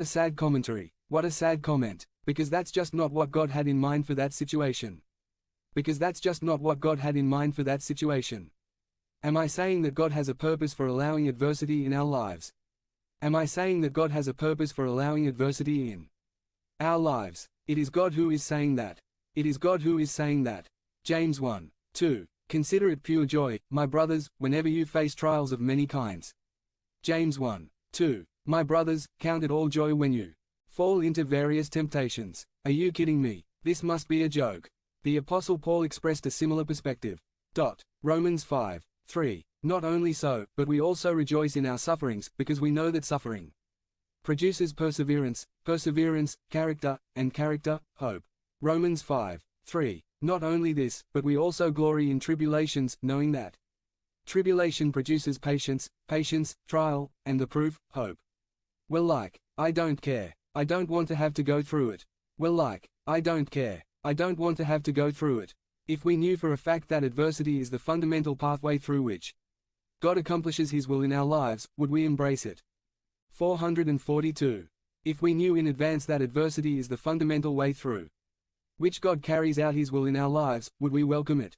A sad commentary. What a sad comment, because that's just not what God had in mind for that situation. Because that's just not what God had in mind for that situation. Am I saying that God has a purpose for allowing adversity in our lives? Am I saying that God has a purpose for allowing adversity in our lives? It is God who is saying that. It is God who is saying that. James 1:2. Consider it pure joy, my brothers, whenever you face trials of many kinds. James 1:2. My brothers, count it all joy when you fall into various temptations. Are you kidding me? This must be a joke. The Apostle Paul expressed a similar perspective. Romans 5:3. Not only so, but we also rejoice in our sufferings, because we know that suffering produces perseverance, perseverance, character, and character, hope. Romans 5:3. Not only this, but we also glory in tribulations, knowing that tribulation produces patience, patience, trial, and the proof, hope. Well, I don't care. I don't want to have to go through it. Well, I don't care. I don't want to have to go through it. If we knew for a fact that adversity is the fundamental pathway through which God accomplishes His will in our lives, would we embrace it? 442. If we knew in advance that adversity is the fundamental way through which God carries out His will in our lives, would we welcome it?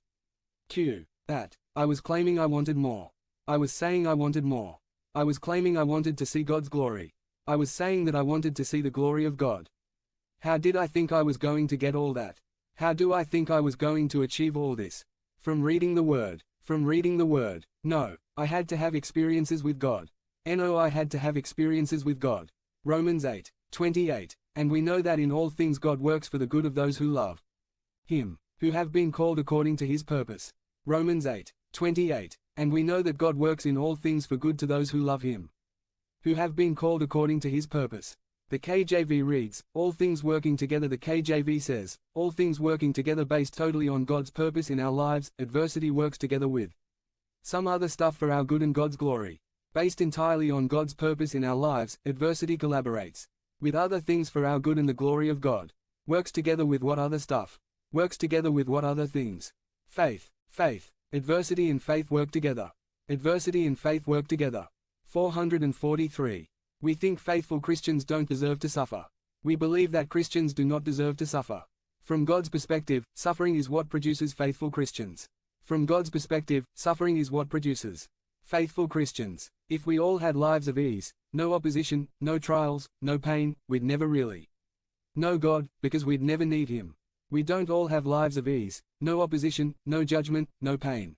That. I was claiming I wanted more. I was saying I wanted more. I was claiming I wanted to see God's glory. I was saying that I wanted to see the glory of God. How did I think I was going to get all that? How do I think I was going to achieve all this? From reading the Word. From reading the Word. No, I had to have experiences with God. No, I had to have experiences with God. Romans 8:28. And we know that in all things God works for the good of those who love Him, who have been called according to His purpose. Romans 8:28. And we know that God works in all things for good to those who love Him, who have been called according to His purpose. The KJV reads, all things working together. The KJV says, all things working together based totally on God's purpose in our lives. Adversity works together with some other stuff for our good and God's glory. Based entirely on God's purpose in our lives, adversity collaborates with other things for our good and the glory of God. Works together with what other stuff? Works together with what other things? Faith. Adversity and faith work together. Adversity and faith work together. 443. We think faithful Christians don't deserve to suffer. We believe that Christians do not deserve to suffer. From God's perspective, suffering is what produces faithful Christians. From God's perspective, suffering is what produces faithful Christians. If we all had lives of ease, no opposition, no trials, no pain, we'd never really know God, because we'd never need Him. We don't all have lives of ease, no opposition, no judgment, no pain.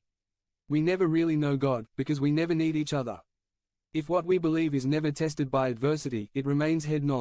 We never really know God, because we never need each other. If what we believe is never tested by adversity, it remains head knowledge.